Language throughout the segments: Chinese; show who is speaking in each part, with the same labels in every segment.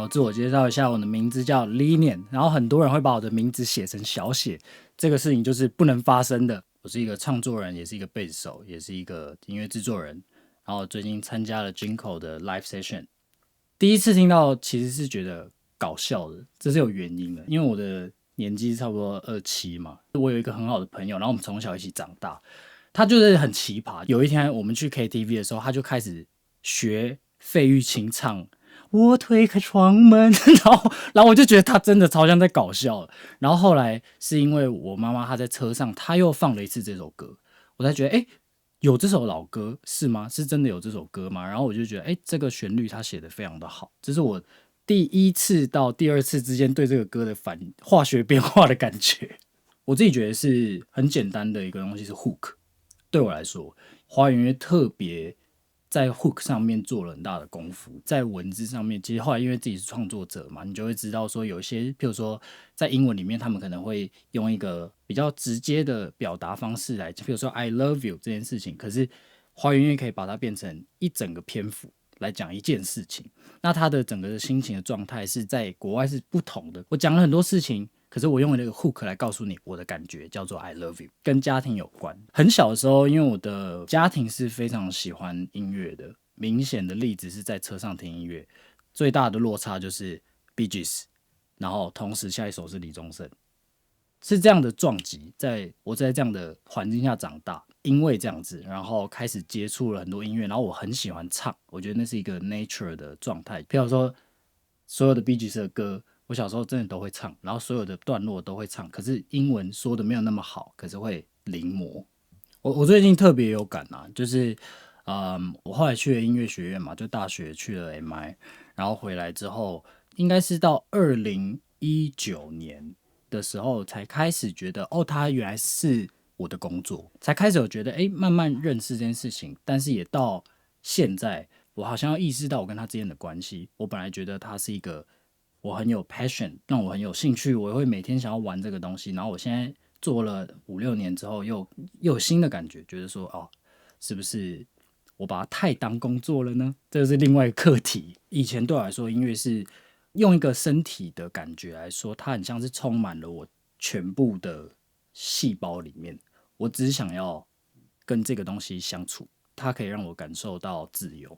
Speaker 1: 自我介绍一下，我的名字叫 Linian， 然后很多人会把我的名字写成小写，这个事情就是不能发生的。我是一个创作人，也是一个贝斯手，也是一个音乐制作人，然后最近参加了 Jinko 的 Live Session， 第一次听到其实是觉得搞笑的，这是有原因的，因为我的年纪差不多27嘛，我有一个很好的朋友，然后我们从小一起长大，他就是很奇葩。有一天我们去 KTV 的时候，他就开始学费玉清唱我推开窗门，然后我就觉得他真的超像在搞笑的。然后后来是因为我妈妈她在车上，她又放了一次这首歌，我才觉得有这首老歌是吗？是真的有这首歌吗？然后我就觉得这个旋律他写的非常的好，这是我第一次到第二次之间对这个歌的化学变化的感觉。我自己觉得是很简单的一个东西是 hook， 对我来说，花园乐特别在 hook 上面做了很大的功夫，在文字上面，其实后来因为自己是创作者嘛，你就会知道说有一些，譬如说在英文里面，他们可能会用一个比较直接的表达方式来，譬如说 I love you 这件事情，可是花园乐可以把它变成一整个篇幅来讲一件事情，那他的整个心情的状态是在国外是不同的。我讲了很多事情，可是我用了一个 hook 来告诉你我的感觉，叫做 I love you， 跟家庭有关。很小的时候，因为我的家庭是非常喜欢音乐的，明显的例子是在车上听音乐，最大的落差就是 Bee Gees， 然后同时下一首是李宗盛，是这样的撞击，我在这样的环境下长大，因为这样子，然后开始接触了很多音乐，然后我很喜欢唱，我觉得那是一个 nature 的状态。譬如说，所有的 Bee Gees 的歌，我小时候真的都会唱，然后所有的段落都会唱，可是英文说的没有那么好，可是会临摹。我最近特别有感啊，就是我后来去了音乐学院嘛，就大学去了 MI， 然后回来之后，应该是到2019年的时候才开始觉得，它原来是我的工作，才开始有觉得，慢慢认识这件事情。但是也到现在，我好像要意识到我跟他之间的关系。我本来觉得他是一个我很有 passion， 让我很有兴趣，我会每天想要玩这个东西。然后我现在做了5-6年之后，又有新的感觉，觉得说，是不是我把它太当工作了呢？这是另外一个课题。以前对我来说，音乐是用一个身体的感觉来说，它很像是充满了我全部的细胞里面。我只想要跟这个东西相处，它可以让我感受到自由，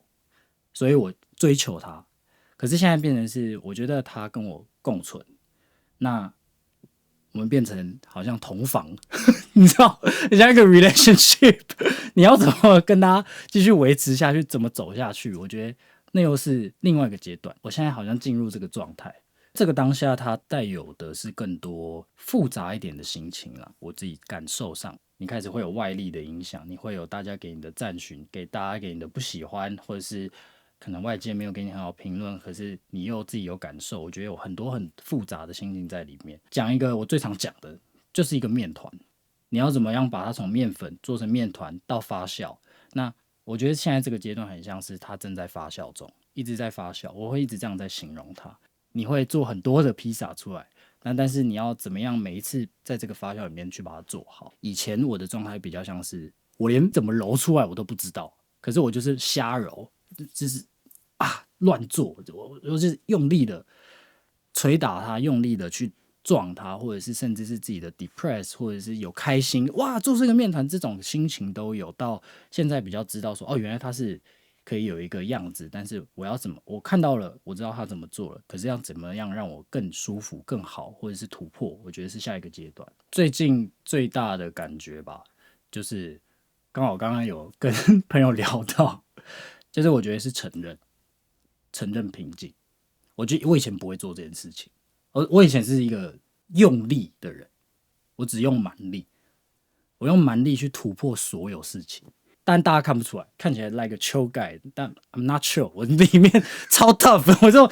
Speaker 1: 所以我追求它。可是现在变成是，我觉得它跟我共存，那我们变成好像同房，你知道，很像一个 relationship， 你要怎么跟他继续维持下去，怎么走下去？我觉得那又是另外一个阶段。我现在好像进入这个状态，这个当下它带有的是更多复杂一点的心情啦。我自己感受上，你开始会有外力的影响，你会有大家给你的赞许，大家给你的不喜欢，或者是可能外界没有给你很好评论，可是你又自己有感受，我觉得有很多很复杂的心情在里面。讲一个我最常讲的，就是一个面团，你要怎么样把它从面粉做成面团到发酵？那我觉得现在这个阶段很像是它正在发酵中，一直在发酵，我会一直这样在形容它。你会做很多的披萨出来，但是你要怎么样每一次在这个发酵里面去把它做好？以前我的状态比较像是我连怎么揉出来我都不知道，可是我就是瞎揉，就是乱做，我就是用力的捶打它，用力的去撞它，或者是甚至是自己的 depress， 或者是有开心，哇，做这个面团这种心情都有。到现在比较知道说，原来它是可以有一个样子，但是我看到了，我知道它怎么做了，可是要怎么样让我更舒服、更好，或者是突破，我觉得是下一个阶段。最近最大的感觉吧，就是刚刚有跟朋友聊到，就是我觉得是承认瓶颈。我以前不会做这件事情，我以前是一个用力的人，我只用蛮力，我用蛮力去突破所有事情，但大家看不出来，看起来 like a chill guy，但 I'm not chill， 我里面超 tough， 我说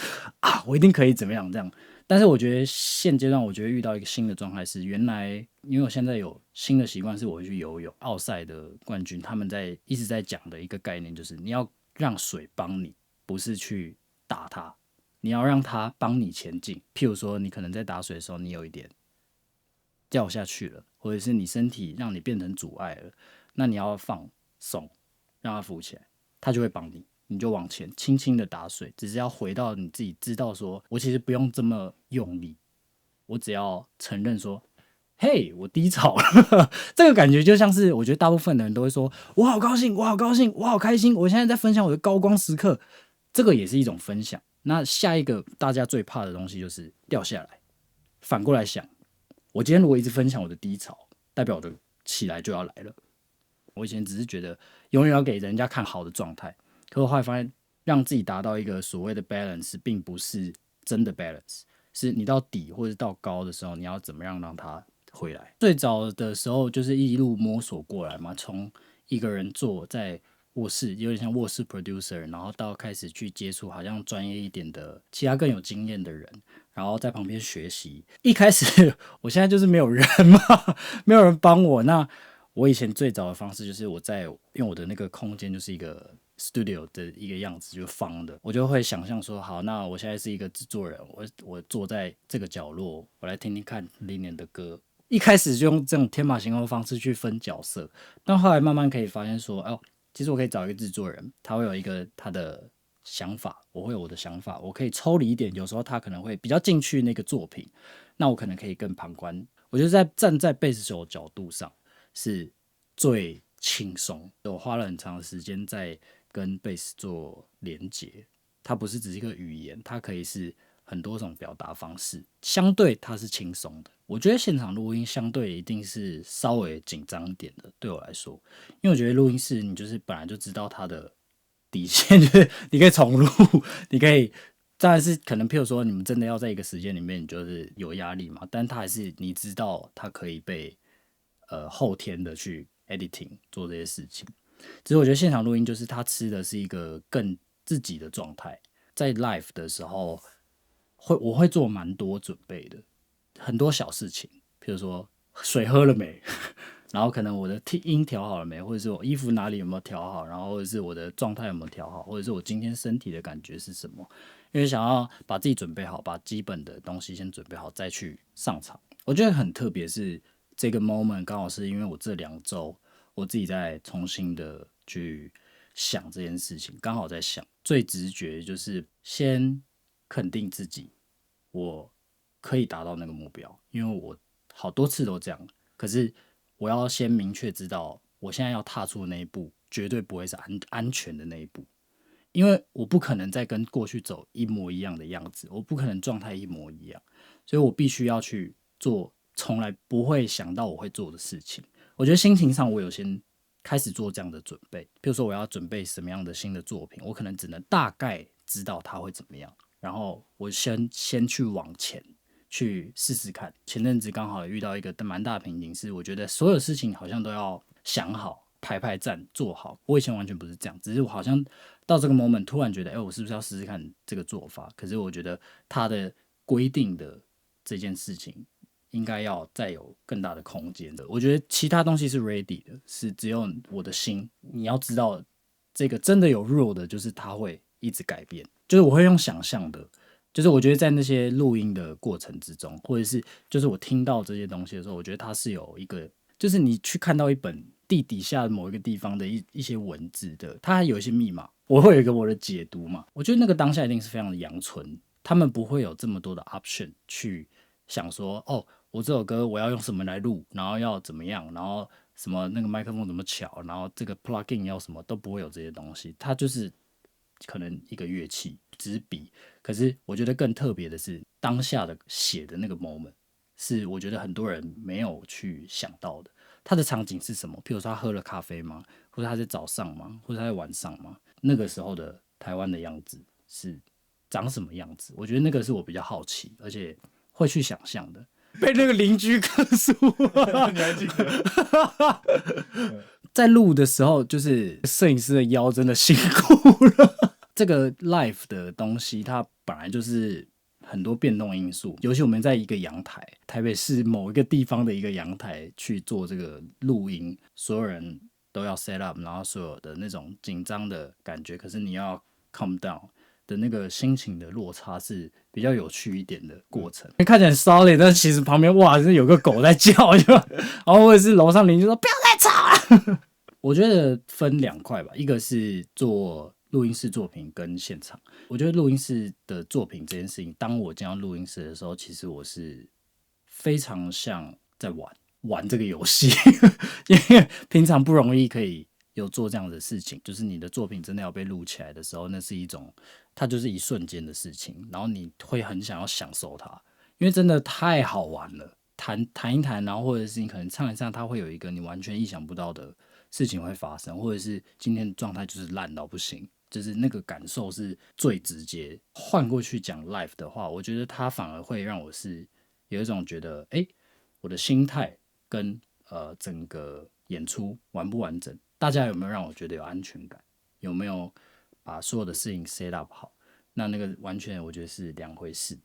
Speaker 1: 我一定可以怎么样这样。但是我觉得现阶段，我觉得遇到一个新的状态是，原来因为我现在有新的习惯，是我会去游泳。奥赛的冠军他们一直在讲的一个概念，就是你要让水帮你，不是去打它，你要让它帮你前进。譬如说，你可能在打水的时候，你有一点掉下去了，或者是你身体让你变成阻碍了，那你要放松，让它浮起来，它就会帮你。你就往前轻轻的打水，只是要回到你自己知道说，我其实不用这么用力，我只要承认说，嘿，我低潮了。这个感觉就像是我觉得大部分的人都会说，我好高兴，我好高兴，我好开心，我现在在分享我的高光时刻，这个也是一种分享。那下一个大家最怕的东西就是掉下来。反过来想，我今天如果一直分享我的低潮，代表我的起来就要来了。我以前只是觉得永远要给人家看好的状态，可我后来发现，让自己达到一个所谓的 balance， 并不是真的 balance， 是你到底或者到高的时候，你要怎么样让它回来。最早的时候就是一路摸索过来嘛，从一个人做在卧室，有点像卧室 producer， 然后到开始去接触好像专业一点的其他更有经验的人，然后在旁边学习。一开始我现在就是没有人嘛，没有人帮我。那我以前最早的方式就是因为我的那个空间就是一个 studio 的一个样子，就是方的，我就会想象说，好，那我现在是一个制作人，我坐在这个角落，我来听听看林年的歌。一开始就用这种天马行空的方式去分角色，但后来慢慢可以发现说，其实我可以找一个制作人，他会有一个他的想法，我会有我的想法，我可以抽离一点，有时候他可能会比较进去那个作品，那我可能可以更旁观。我觉得站在贝斯手的角度上是最轻松。我花了很长的时间在跟贝斯做连接，它不是只是一个语言，它可以是很多种表达方式，相对它是轻松的。我觉得现场录音相对一定是稍微紧张一点的，对我来说，因为我觉得录音室你就是本来就知道它的底线，就是你可以重录，你可以，当然是可能譬如说你们真的要在一个时间里面，你就是有压力嘛，但它还是你知道它可以被后天的去 editing 做这些事情。只是我觉得现场录音就是它吃的是一个更自己的状态，在 live 的时候我会做蛮多准备的，很多小事情，譬如说水喝了没，然后可能我的音调好了没，或者是我衣服哪里有没有调好，然后或者是我的状态有没有调好，或者是我今天身体的感觉是什么，因为想要把自己准备好，把基本的东西先准备好，再去上场。我觉得很特别是这个 moment 刚好是因为我这2周我自己在重新的去想这件事情，刚好在想最直觉就是先肯定自己，我可以达到那个目标，因为我好多次都这样。可是我要先明确知道，我现在要踏出的那一步，绝对不会是安全的那一步，因为我不可能再跟过去走一模一样的样子，我不可能状态一模一样，所以我必须要去做从来不会想到我会做的事情。我觉得心情上我有先开始做这样的准备，比如说我要准备什么样的新的作品，我可能只能大概知道它会怎么样，然后我先去往前去试试看。前阵子刚好遇到一个蛮大的瓶颈，是我觉得所有事情好像都要想好、排站、做好。我以前完全不是这样，只是我好像到这个 moment 突然觉得，我是不是要试试看这个做法？可是我觉得它的规定的这件事情应该要再有更大的空间的。我觉得其他东西是 ready 的，是只有我的心。你要知道，这个真的有 rule 的，就是它会一直改变。就是我会用想象的，就是我觉得在那些录音的过程之中，或者是就是我听到这些东西的时候，我觉得它是有一个，就是你去看到一本地底下某一个地方的一些文字的，它有一些密码，我会有一个我的解读嘛。我觉得那个当下一定是非常的阳春，他们不会有这么多的 option 去想说，我这首歌我要用什么来录，然后要怎么样，然后什么那个麦克风怎么巧，然后这个 plugin 要什么，都不会有这些东西。它就是可能一个乐器，纸笔。可是我觉得更特别的是当下的写的那个 moment， 是我觉得很多人没有去想到的。他的场景是什么？譬如说他喝了咖啡吗？或者他在早上吗？或者他在晚上吗？那个时候的台湾的样子是长什么样子？我觉得那个是我比较好奇，而且会去想象的。被那个邻居客诉，
Speaker 2: 你还记得？
Speaker 1: 在录的时候，就是摄影师的腰真的辛苦了。这个 live 的东西，它本来就是很多变动因素，尤其我们在一个阳台，台北市某一个地方的一个阳台去做这个录音，所有人都要 set up， 然后所有的那种紧张的感觉，可是你要 calm down的那个心情的落差是比较有趣一点的过程。看起来很 solid， 但其实旁边哇，是有个狗在叫，然后或者是楼上邻居说不要再吵了。我觉得分2块吧，一个是做录音室作品跟现场。我觉得录音室的作品这件事情，当我进到录音室的时候，其实我是非常像在玩这个游戏，因为平常不容易可以有做这样的事情，就是你的作品真的要被录起来的时候，那是一种，它就是一瞬间的事情，然后你会很想要享受它，因为真的太好玩了。弹一弹，然后或者是你可能唱一唱，它会有一个你完全意想不到的事情会发生，或者是今天的状态就是烂到不行，就是那个感受是最直接。换过去讲 live 的话，我觉得它反而会让我是有一种觉得，我的心态跟整个演出完不完整，大家有没有让我觉得有安全感，有没有把所有的事情 set up 好，那个完全我觉得是两回事。